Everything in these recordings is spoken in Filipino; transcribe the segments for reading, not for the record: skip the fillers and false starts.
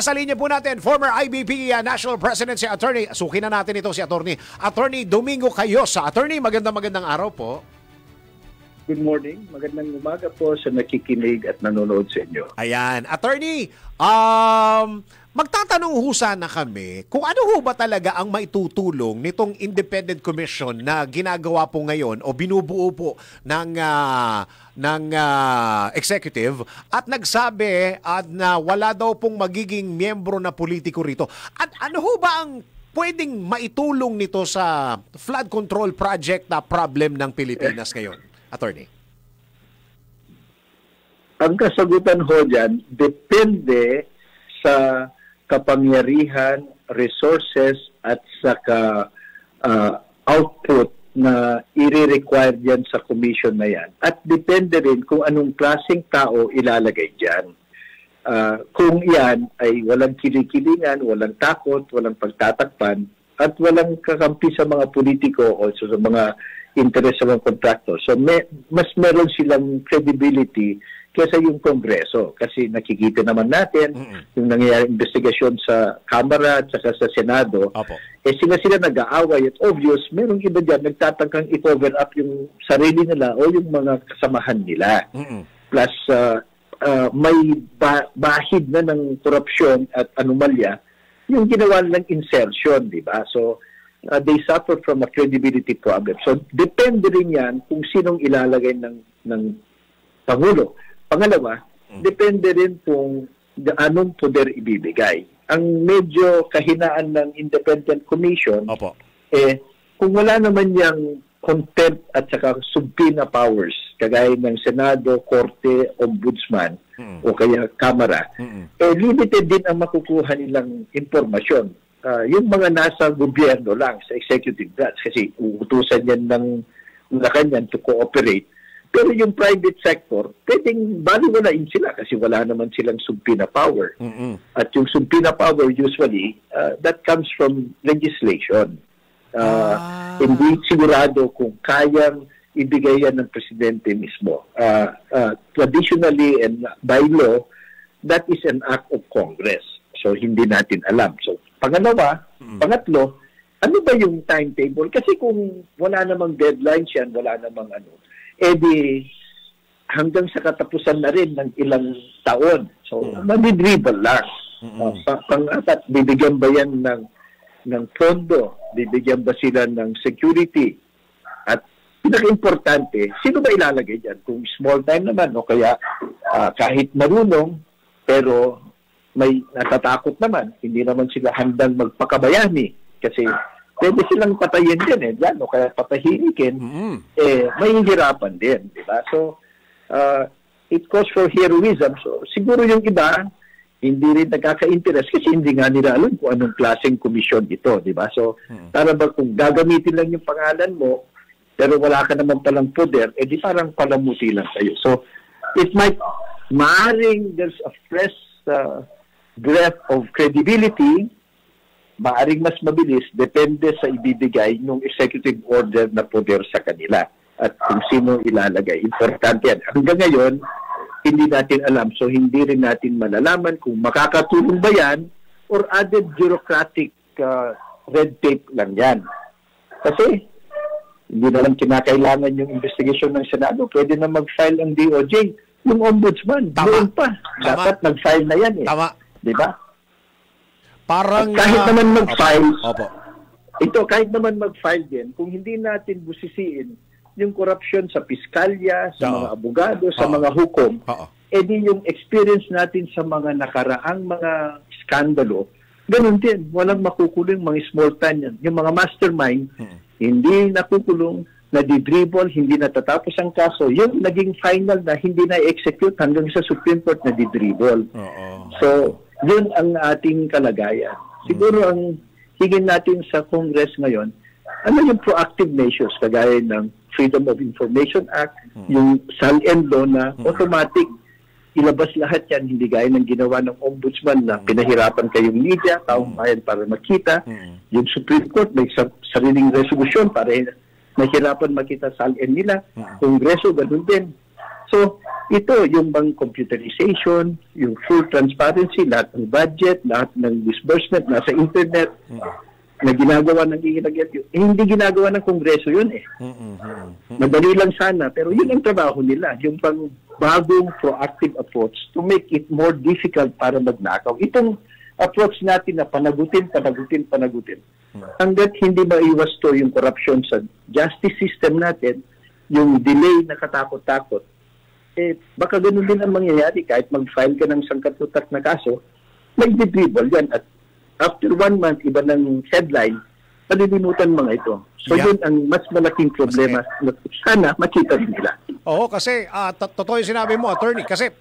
Sa linya po natin, former IBP National President si Attorney, sukin na natin ito si Attorney Domingo Cayosa. Attorney, magandang araw po. Good morning. Magandang umaga po sa nakikinig at nanonood sa inyo. Ayan. Attorney, magtatanong ho sana kami kung ano ho ba talaga ang maitutulong nitong independent commission na ginagawa po ngayon o binubuo po ng executive at nagsabi na wala daw pong magiging miyembro na politiko rito. At ano ho ba ang pwedeng maitulong nito sa flood control project na problem ng Pilipinas ngayon? Attorney. Ang kasagutan ho dyan, depende sa kapangyarihan, resources at saka output na i-require dyan sa commission na yan. At depende rin kung anong klaseng tao ilalagay dyan. Kung yan ay walang kinikilingan, walang takot, walang pagtatakpan, at walang kakampi sa mga politiko o sa mga interest sa mga contractor. So mas meron silang credibility kaysa yung Kongreso. Kasi nakikita naman natin yung nangyayari investigasyon sa Kamara at saka sa Senado. Opo. Sila nag-aaway at obvious, merong iba dyan nagtatangkang i-cover up yung sarili nila o yung mga kasamahan nila. Plus, may bahid na ng korupsyon at anomalya yung ginawa ng insertion, di ba? So, they suffer from a credibility problem. So, depende rin yan kung sinong ilalagay ng Pangulo. Pangalawa, depende rin kung anong poder ibibigay. Ang medyo kahinaan ng Independent Commission, Opo. Kung wala naman yung contempt at saka subpoena powers, kagaya ng Senado, Korte, Ombudsman, o kaya Kamara, limited din ang makukuha nilang impormasyon. Yung mga nasa gobyerno lang, sa executive branch, kasi uutusan yan ng Malacanang to cooperate. Pero yung private sector, pwedeng baliwalain sila kasi wala naman silang subpoena power. At yung subpoena power usually, that comes from legislation. Hindi sigurado kung kayang ibigay yan ng presidente mismo. Traditionally and by law, that is an act of Congress. So, hindi natin alam. So, pangatlo, ano ba yung timetable? Kasi kung wala namang deadlines yan, wala namang di hanggang sa katapusan na rin ng ilang taon. So, madidribble lang. Pangapat, bibigyan ba yan ng pondo? Bibigyan ba sila ng security? At pinaka-importante, sino ba ilalagay dyan? Kung small time naman o kaya kahit marunong, pero may natatakot naman, hindi naman sila handang magpakabayani kasi pwede silang patayin din dyan, o kaya patahimikin, may hihirapan din, di ba? So, it calls for heroism. So, siguro yung iba, hindi rin nagkaka-interest kasi hindi nga nila alam kung anong klaseng komisyon ito, di ba? So, para ba kung gagamitin lang yung pangalan mo, pero wala ka naman palang poder, di parang palamuti lang sa'yo. So, it might, maaring there's a fresh breath of credibility, maaring mas mabilis, depende sa ibibigay ng executive order na poder sa kanila at kung sino ilalagay. Importante yan. Hanggang ngayon, hindi natin alam. So, hindi rin natin malalaman kung makakatulong ba yan or added bureaucratic red tape lang yan. Kasi, hindi na lang kinakailangan yung investigation ng Senado. Pwede na mag-file ang DOJ. Yung ombudsman, doon pa. Dapat nag-file na yan Tama. Di ba? Parang kahit naman mag-file, kahit naman mag-file din, kung hindi natin busisiin yung korupsyon sa piskalya, sa mga abogado, sa mga hukom, di yung experience natin sa mga nakaraang mga skandalo, ganun din. Walang makukulong mga small time yan. Yung mga mastermind, hindi nakukulong, nadidribble, hindi natatapos ang kaso. Yung naging final na hindi na-execute hanggang sa Supreme Court na didribble. So, yun ang ating kalagayan. Siguro ang hingin natin sa Congress ngayon, ano yung proactive measures kagaya ng Freedom of Information Act, yung SAL-N law na automatic ilabas lahat yan, hindi gaya ng ginawa ng ombudsman na pinahirapan kayong media, taong bayan para makita. Yung Supreme Court may sariling resolution para nahirapan makita SAL-N nila. Kongreso, ganun din. So, ito, yung bang computerization, yung full transparency, lahat ng budget, lahat ng disbursement, nasa internet, na ginagawa ng hindi ginagawa ng Kongreso yun eh. Madali lang sana, pero yun ang trabaho nila, yung pang bagong proactive approach to make it more difficult para magnakaw. Itong approach natin na panagutin. Hanggat hindi maiwas to yung corruption sa justice system natin, yung delay na katakot-takot, baka ganun din ang mangyayari kahit mag-file ka ng sangkatutak na kaso, may dribble yan. At after 1 month, iba ng headline, palilimutan mga ito. So yun ang mas malaking problema na sana makita rin nila. Oo, kasi totoo yung sinabi mo, attorney, kasi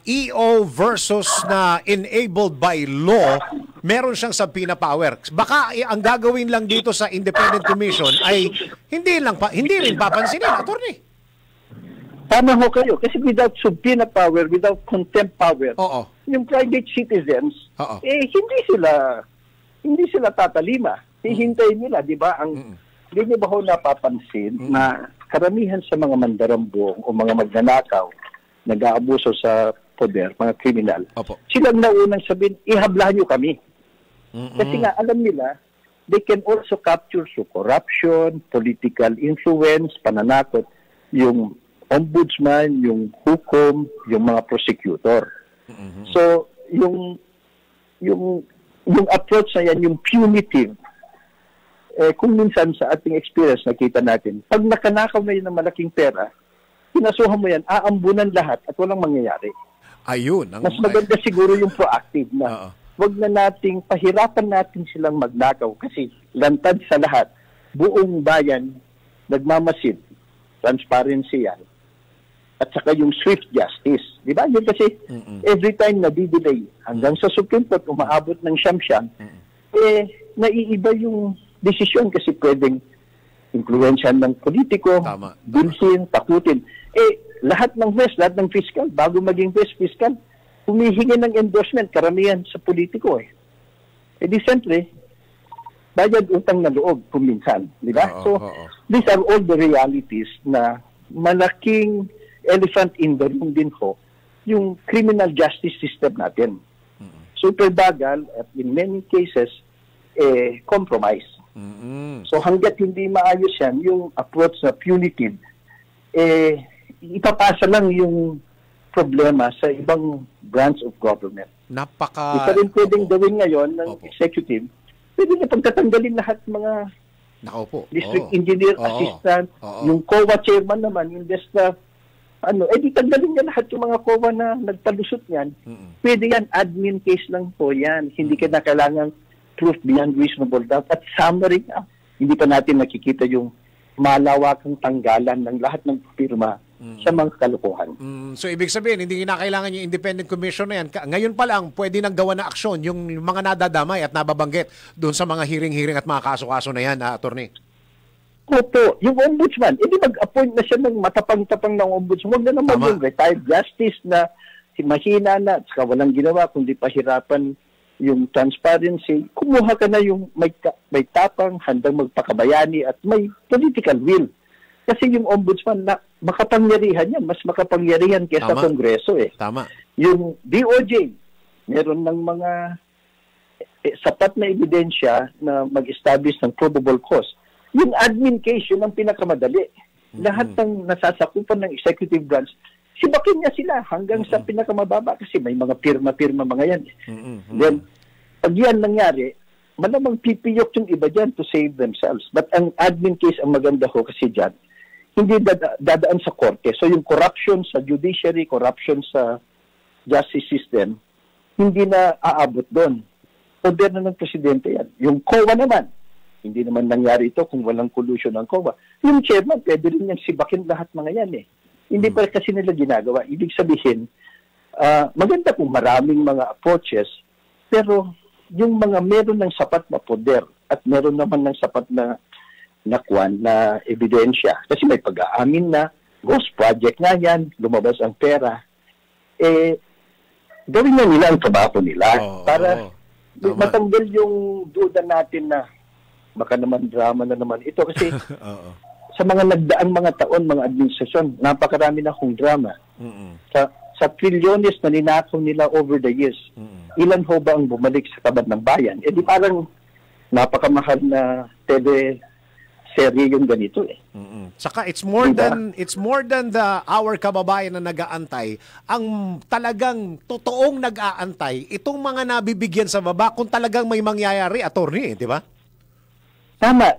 EO versus na enabled by law, meron siyang subpoena power. Baka ang gagawin lang dito sa Independent Commission ay hindi rin papansinin, attorney. Tama ho kayo. Kasi without subpoena power, without contempt power, yung private citizens, hindi sila tatalima. Hihintayin nila, di ba? Hindi niyo ba ho napapansin na karamihan sa mga mandarambong o mga magnanakaw, nag-aabuso sa poder, mga kriminal, silang naunang sabihin, ihablahan niyo kami. Kasi nga, alam nila, they can also capture through corruption, political influence, pananakot, yung ombudsman, yung hukom, yung mga prosecutor. So, yung approach na yan, yung punitive, kung minsan sa ating experience nakita natin, pag nakanakaw na yun ng malaking pera, pinasuhan mo yan, aambunan lahat at walang mangyayari. Ayun. Mas maganda siguro yung proactive na wag na nating pahirapan natin silang magnakaw kasi lantad sa lahat, buong bayan nagmamasid, transparency yan. At saka yung swift justice. Di ba? Yun kasi every time na di-delay hanggang sa Supreme Court umaabot ng siyam-siyam, naiiba yung desisyon kasi pwedeng influensyan ng politiko, bilhin, takutin. Lahat ng West, lahat ng fiscal, bago maging West fiscal, humihingi ng endorsement, karamihan sa politiko eh. Di siyempre, bayad utang na loob kung minsan. Di ba? So, these are all the realities na malaking elephant in the room din ho, yung criminal justice system natin. Super bagal at in many cases, compromise. So hanggat hindi maayos yan, yung approach na punitive, ipapasa lang yung problema sa ibang branch of government. Isa rin pwedeng gawin ngayon ng executive, pwede na pagtatanggalin lahat mga district engineer, assistant, yung COA chairman naman, yung DESTA, di tanggalin niya lahat yung mga COA na nagpalusot niyan. Pwede yan, admin case lang po yan. Hindi ka na kailangan proof beyond reasonable doubt. At summary, hindi pa natin nakikita yung malawakang tanggalan ng lahat ng pirma sa mga kalokohan. So ibig sabihin, hindi kinakailangan yung Independent Commission na yan. Ngayon pa lang, pwede nang gawa na aksyon yung mga nadadamay at nababanggit doon sa mga hearing-hearing at mga kaso-kaso na yan, attorney. Opo, yung ombudsman, hindi mag-appoint na siya ng matapang-tapang ng ombudsman. Huwag na naman yung retired justice na si mahina na at saka walang ginawa kundi pahirapan yung transparency. Kumuha ka na yung may tapang, handang magpakabayani at may political will. Kasi yung ombudsman na makapangyarihan yan, mas makapangyarihan kaysa Kongreso eh. Yung DOJ, meron ng mga sapat na ebidensya na mag-establish ng probable cause. Yung admin case, yun ang pinakamadali. Lahat ng nasasakupan ng executive branch, sibakin niya sila hanggang sa pinakamababa kasi may mga pirma-pirma mga yan. Then, pag yan nangyari, malamang pipiyok yung iba dyan to save themselves. But ang admin case ang maganda ho kasi dyan, hindi dadaan sa korte. So yung corruption sa judiciary, corruption sa justice system, hindi na aabot doon. Poder na ng presidente yan. Yung COA naman, hindi naman nangyari ito kung walang collusion ng COA. Yung chairman, pwede rin niyang sibakin lahat mga yan eh. Hindi pa kasi nila ginagawa. Ibig sabihin, maganda kung maraming mga approaches, pero yung mga meron ng sapat na poder at meron naman ng sapat na ebidensya. Kasi may pag-aamin na, ghost project nga yan, lumabas ang pera, gawin na nila ang trabaho nila para matanggal yung duda natin na baka naman drama na naman ito kasi sa mga nagdaang mga taon, mga administrasyon, napakarami na akong drama. Sa trilyones na ninakaw nila over the years, ilan ho ba ang bumalik sa tabad ng bayan? Eh di parang napakamahal na serye yung ganito eh. Saka it's more than the our kababayan na nag-aantay. Ang talagang totoong nag-aantay, itong mga nabibigyan sa baba kung talagang may mangyayari, attorney, di ba? Tama.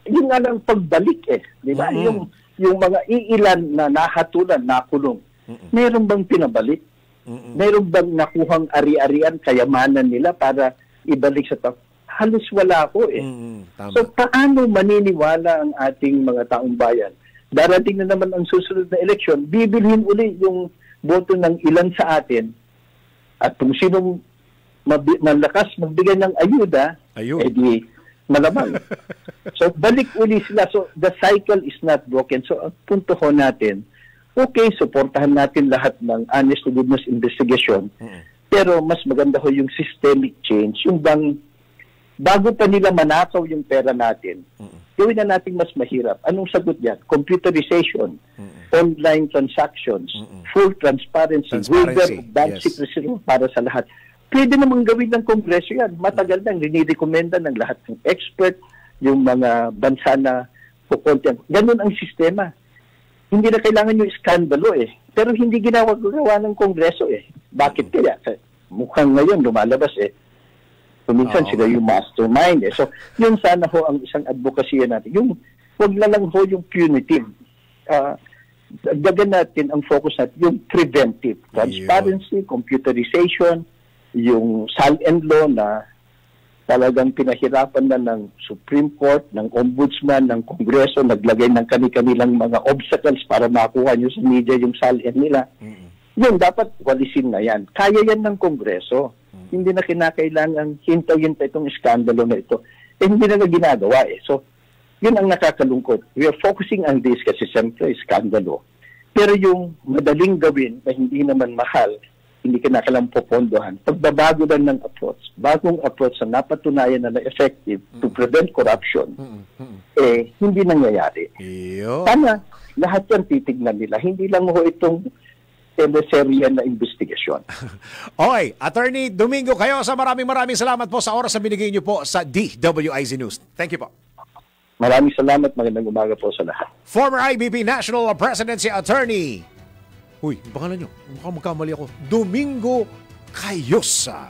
Yun nga lang pagbalik eh. Di ba? Yung mga iilan na nahatulan, nakulong, meron bang pinabalik? Meron bang nakuhang ari-arian, kayamanan nila para ibalik sa tao? Halos wala ko eh. So paano maniniwala ang ating mga taong bayan? Darating na naman ang susunod na eleksyon, bibilhin uli yung boto ng ilan sa atin at kung sinong malakas magbigay ng ayuda, edi malamang. So balik uli sila. So the cycle is not broken. So ang punto ho natin, okay, suportahan natin lahat ng honest to goodness investigation, pero mas maganda ho yung systemic change, yung bang bago pa nila manakaw yung pera natin, gawin na natin mas mahirap. Anong sagot yan? Computerization, online transactions, full transparency, waiver of bank secrecy para sa lahat. Pwede namang gawin ng Kongreso yan. Matagal nang rinirekomenda ng lahat ng expert, yung mga bansa na kukontent. Ganun ang sistema. Hindi na kailangan yung iskandalo eh. Pero hindi ginawa ng Kongreso eh. Bakit kaya? Mukhang ngayon lumalabas eh. Minsan sila yung mastermind eh. So, yun sana ho ang isang advokasya natin. Yung, wag na lang ho yung punitive. Dagan natin ang focus natin, yung preventive. Transparency, computerization, yung SAL and law na talagang pinahirapan na ng Supreme Court, ng Ombudsman, ng Kongreso, naglagay ng kanilang mga obstacles para makuha nyo sa media yung SAL and nila. Yun, dapat walisin na yan. Kaya yan ng Kongreso. Hindi na kinakailangan hintayin pa itong iskandalo na ito. Eh, hindi na ginagawa eh. So, yun ang nakakalungkot. We are focusing on this kasi siyempre iskandalo. Pero yung madaling gawin na hindi naman mahal, hindi kinakailangan popondohan. Pagbabago lang ng approach, bagong approach na napatunayan na effective to prevent corruption, eh, hindi nangyayari. Sana lahat yan titignan nila. Hindi lang ho itong teleserye na investigasyon. Okay, Attorney Domingo, kayo sa maraming salamat po sa oras na binigay niyo po sa DWIZ News. Thank you po. Maraming salamat. Magandang umaga po sa lahat. Former IBP National Presidency Attorney. Uy, yung pangalan niyo, mukhang magkamali ako. Domingo Cayosa.